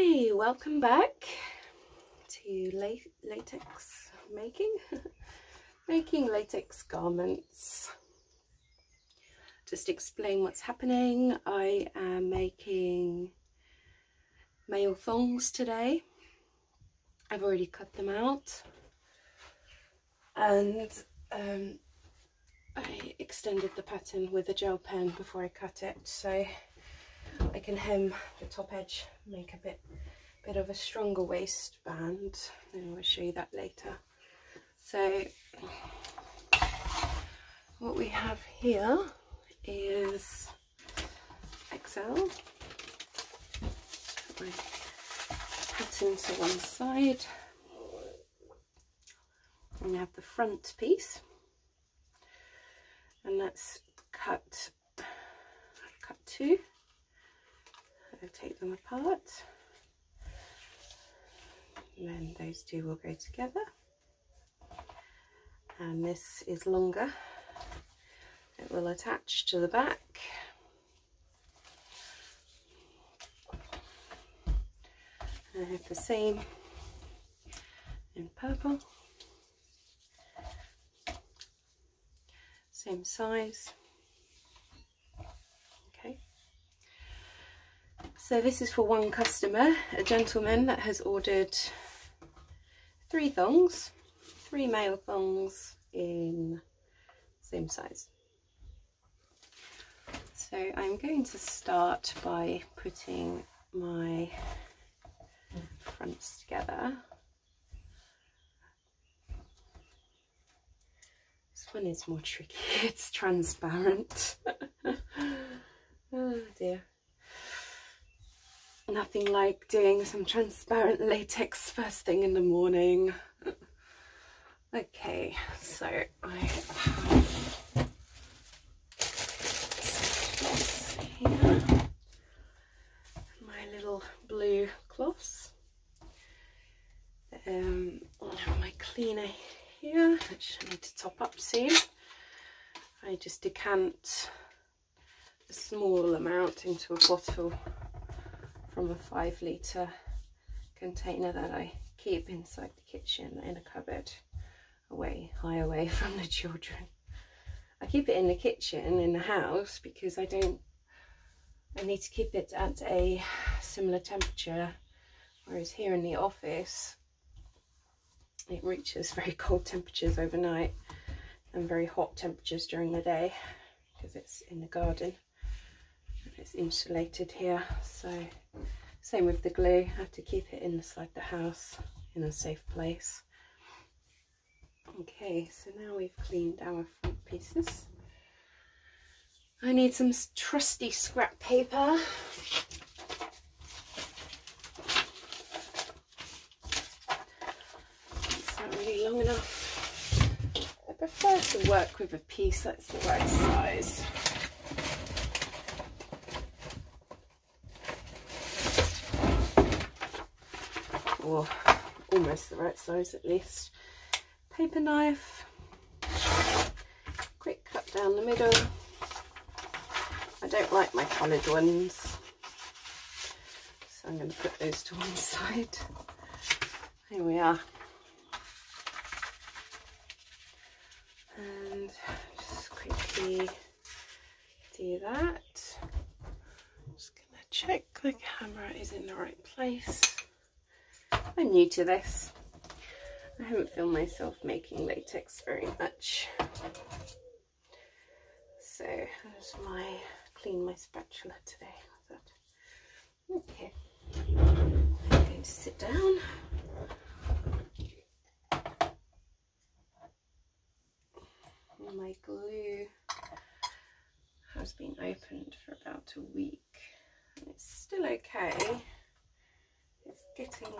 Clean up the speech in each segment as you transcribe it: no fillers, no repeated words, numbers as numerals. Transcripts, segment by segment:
Hey, welcome back to latex making. Making latex garments. Just explain what's happening. I am making male thongs today. I've already cut them out, and I extended the pattern with a gel pen before I cut it, so I can hem the top edge, make a bit of a stronger waistband, and I'll show you that later. So what we have here is XL. Put my pattern to one side, and we have the front piece, and let's cut two. I'll take them apart, and then those two will go together. And this is longer, it will attach to the back. And I have the same in purple, same size. Okay, so this is for one customer, a gentleman that has ordered 3 thongs, 3 male thongs in same size. So I'm going to start by putting my fronts together. This one is more tricky, it's transparent. Oh dear. Nothing like doing some transparent latex first thing in the morning. Okay, so I have here my little blue cloths. I have my cleaner here, which I need to top up soon. I just decant a small amount into a bottle from a 5 litre container that I keep inside the kitchen in a cupboard, high away from the children. I keep it in the kitchen in the house because I need to keep it at a similar temperature, whereas here in the office it reaches very cold temperatures overnight and very hot temperatures during the day because it's in the garden and it's insulated here. So same with the glue, I have to keep it inside the house in a safe place. Okay, so now we've cleaned our front pieces. I need some trusty scrap paper. It's not really long enough. I prefer to work with a piece that's the right size. Or almost the right size at least. Paper knife, quick cut down the middle. I don't like my coloured ones, so I'm going to put those to one side. Here we are. And just quickly do that. Just going to check the camera is in the right place. I'm new to this. I haven't filmed myself making latex very much. So here's clean my spatula today with that. Okay, I'm going to sit down. My glue has been opened for about a week and it's still okay. It's getting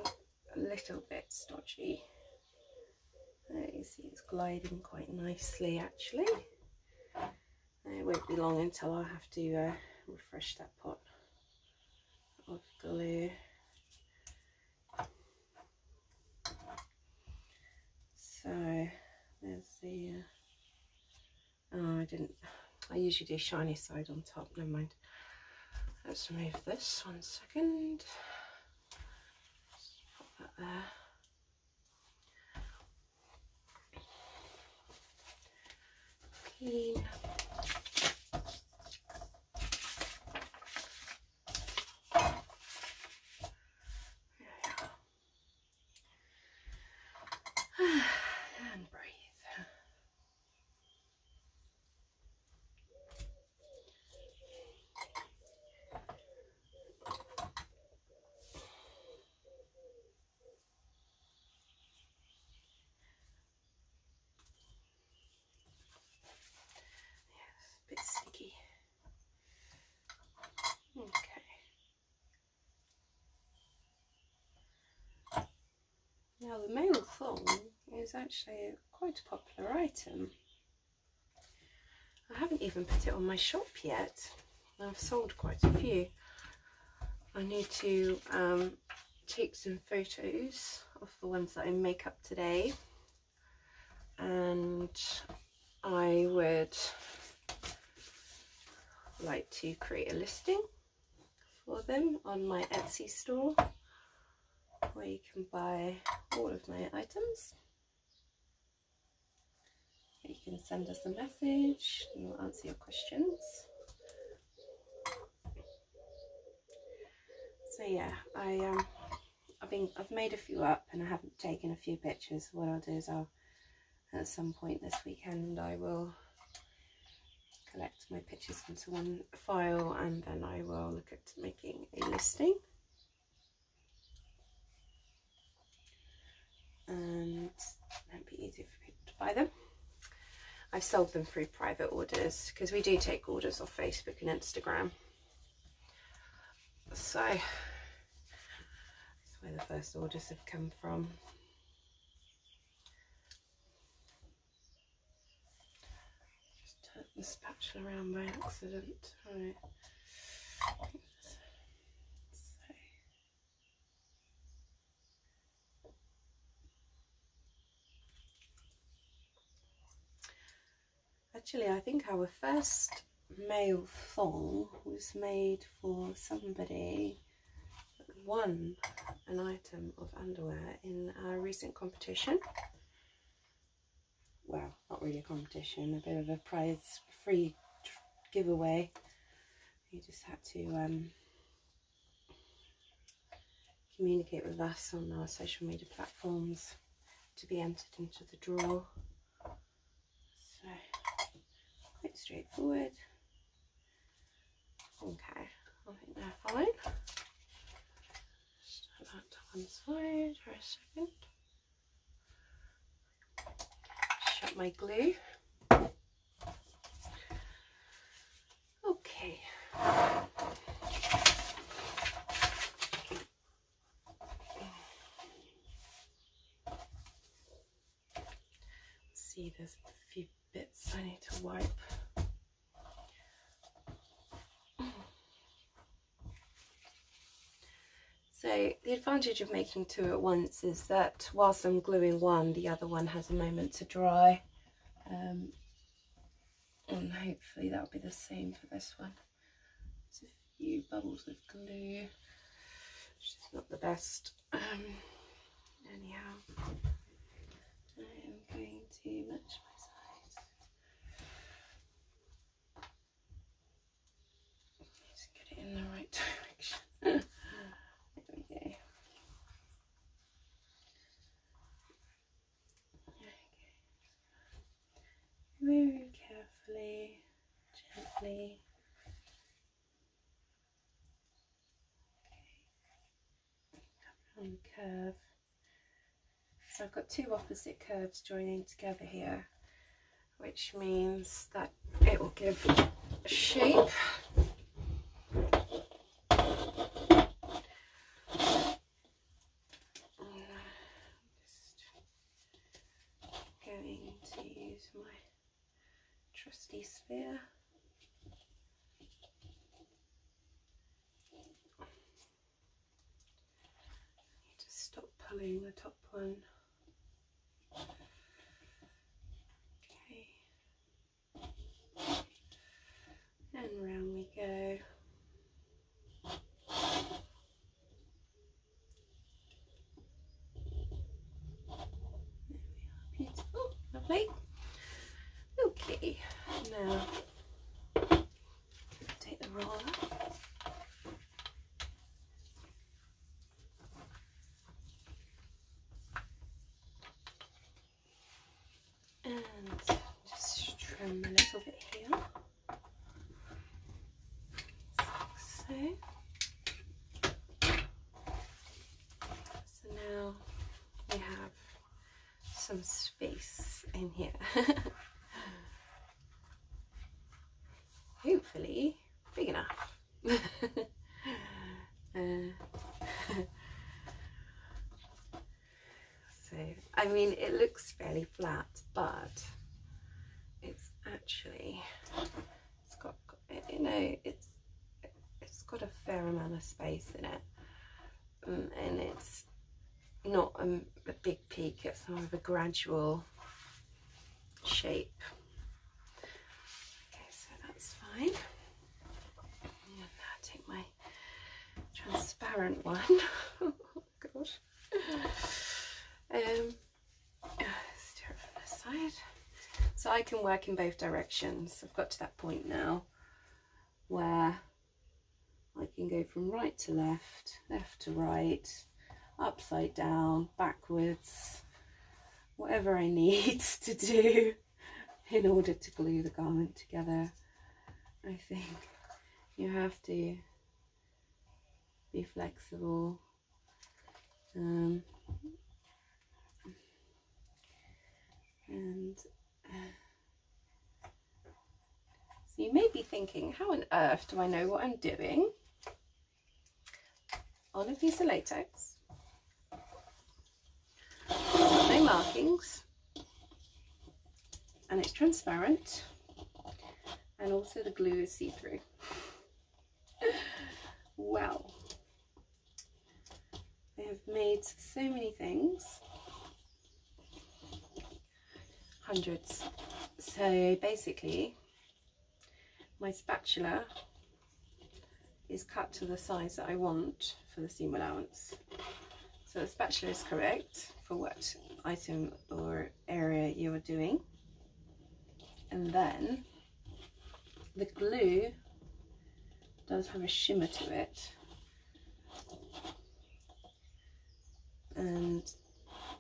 a little bit stodgy. You see it's gliding quite nicely actually. It won't be long until I have to refresh that pot of glue. So there's the I usually do shiny side on top, never mind. Let's remove this 1 second. there. Clean. And breathe. Yes, a bit sticky. Okay. Now the male thong is actually quite a popular item. I haven't even put it on my shop yet. I've sold quite a few. I need to take some photos of the ones that I make up today, and I would like to create a listing for them on my Etsy store, where you can buy all of my items. You can send us a message and we'll answer your questions. So yeah, I've made a few up and I haven't taken a few pictures. What I'll do is at some point this weekend I will collect my pictures into one file, and then I will look at making a listing. And it'll be easier for people to buy them. I've sold them through private orders because we do take orders off Facebook and Instagram. So that's where the first orders have come from. Just turned the spatula around by accident. Right. Actually, I think our first male thong was made for somebody that won an item of underwear in a recent competition. Well, not really a competition, a bit of a prize free giveaway. You just had to communicate with us on our social media platforms to be entered into the draw. So quite straightforward. Okay, I think they're fine. Just put that to one side for a second. Shut my glue. Okay. See, there's a few bits I need to wipe. So the advantage of making two at once is that whilst I'm gluing one, the other one has a moment to dry, and hopefully that'll be the same for this one. There's a few bubbles of glue, which is not the best. Anyhow, I am going to match my size. Just get it in the right direction. There we go. Okay. Very carefully, gently. Okay. On curve. So I've got two opposite curves joining together here, which means that it will give a shape. Going to use my trusty sphere. I need to stop pulling the top one. Okay. And round we go. roller. And just trim a little bit here. So now we have some space in here. Hopefully big enough. So I mean, it looks fairly flat, but it's actually, it's got, you know, it's got a fair amount of space in it, and it's not a big peak, it's more of a gradual shape. Okay, so that's fine. And now take my transparent one. Oh gosh. Let's do it from this side. So I can work in both directions. I've got to that point now where I can go from right to left, left to right, upside down, backwards, whatever I need to do in order to glue the garment together. I think you have to be flexible. So you may be thinking, how on earth do I know what I'm doing? On a piece of latex, it's got no markings, and it's transparent, and also the glue is see-through. Well, I have made so many things. Hundreds. So basically my spatula is cut to the size that I want for the seam allowance. So the spatula is correct for what item or area you are doing, and then the glue does have a shimmer to it, and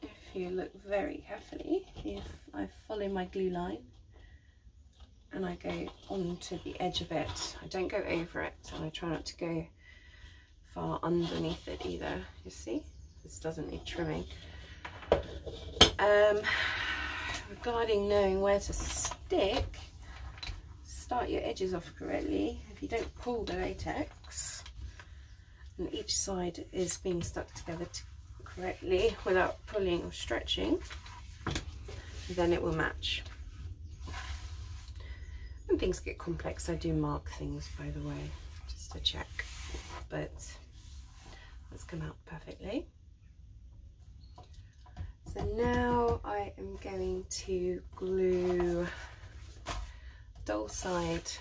if you look very carefully, if I follow my glue line and I go onto the edge of it, I don't go over it, and I try not to go far underneath it either. You see, this doesn't need trimming. Regarding knowing where to stick, start your edges off correctly. If you don't pull the latex and each side is being stuck together correctly without pulling or stretching, then it will match. When things get complex, I do mark things, by the way, just to check, but that's come out perfectly. So now I am going to glue doll side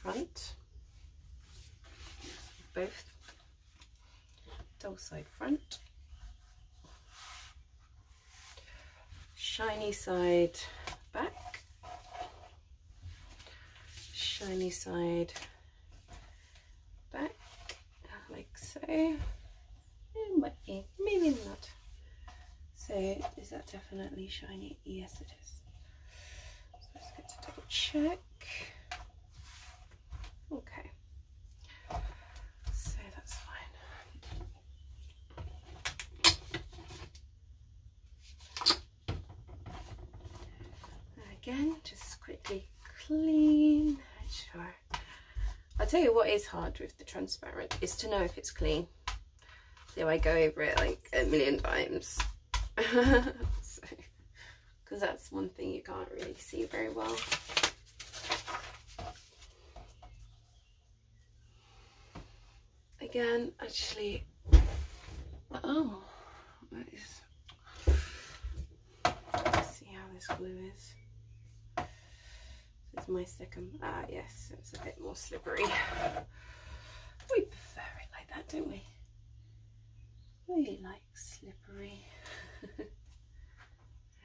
front, both doll side front, shiny side back, shiny side back, like so. It might be, maybe not. So is that definitely shiny? Yes, it is. So let's get to double check. Okay, so that's fine. Again, just quickly clean. Sure. I'll tell you what is hard with the transparent is to know if it's clean. So I go over it like a million times. Because that's one thing you can't really see very well. Again, actually, oh, that is, let's see how this glue is. This is my second, yes, it's a bit more slippery. We prefer it like that, don't we? We like slippery. I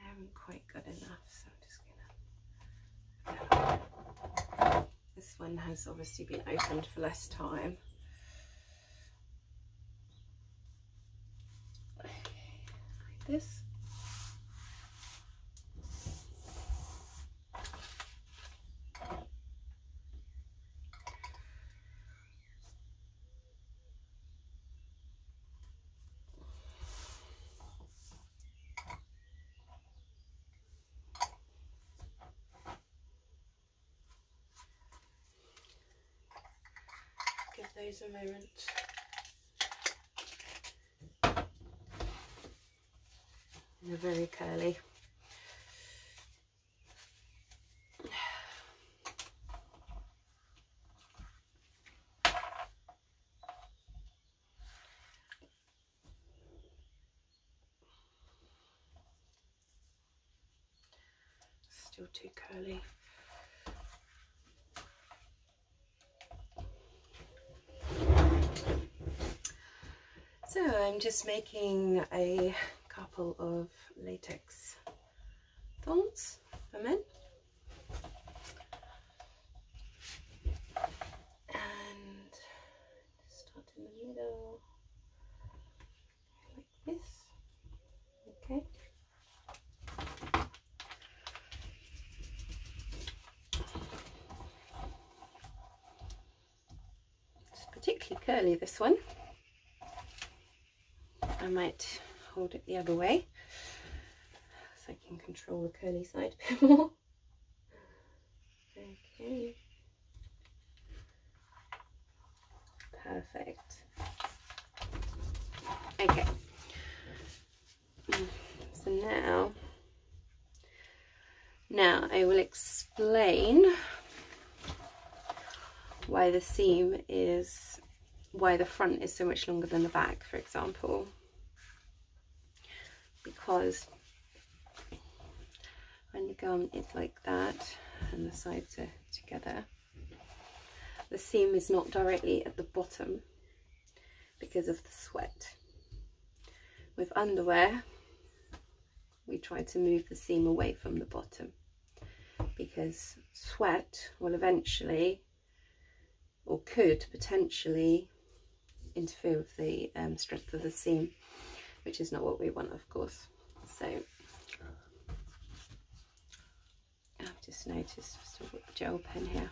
haven't quite got enough, so I'm just gonna. This one one has obviously been opened for less time. Like this. Give those a moment. They're very curly. Still too curly. So I'm just making a couple of latex thongs for men. And start in the middle like this. Okay. It's particularly curly, this one. I might hold it the other way so I can control the curly side a bit more. Okay. Perfect. Okay. So now I will explain why the seam is, why the front is so much longer than the back, for example. Because when the garment is like that and the sides are together, the seam is not directly at the bottom because of the sweat. With underwear, we try to move the seam away from the bottom because sweat will eventually, or could potentially, interfere with the strength of the seam, which is not what we want, of course. So I've just noticed just a gel pen here.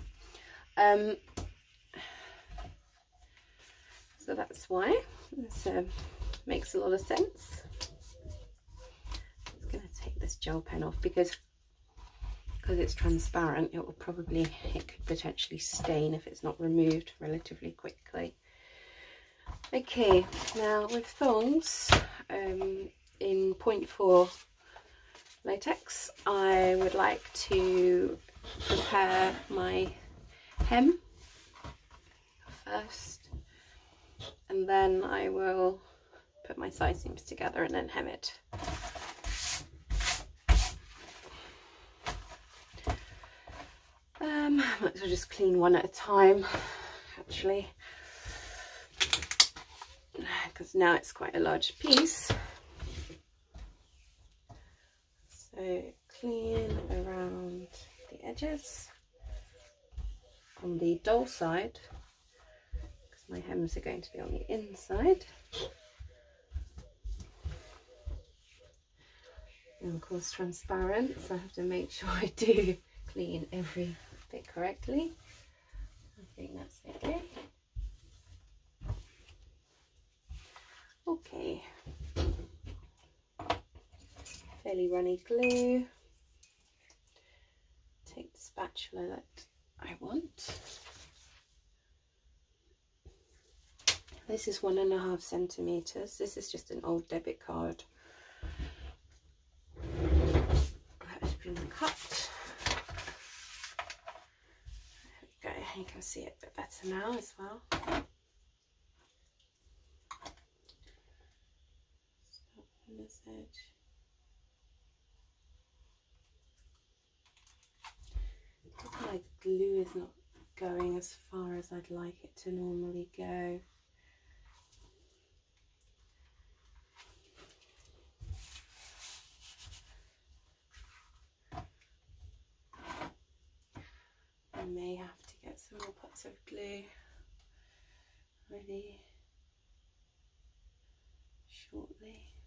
So that's why. This makes a lot of sense. I'm going to take this gel pen off because it's transparent. It could potentially stain if it's not removed relatively quickly. Okay, now with thongs in 0.4 latex, I would like to prepare my hem first, and then I will put my side seams together and then hem it. I might as well just clean one at a time, actually, because now it's quite a large piece. So clean around the edges on the dull side, because my hems are going to be on the inside. And of course transparent, so I have to make sure I do clean every bit correctly. I think that's okay. Okay. Fairly runny glue. Take the spatula that I want. This is 1.5 centimeters. This is just an old debit card that has been cut. There we go. You can see it a bit better now as well. Start from this edge. Like glue is not going as far as I'd like it to normally go. I may have to get get some more pots of glue ready shortly.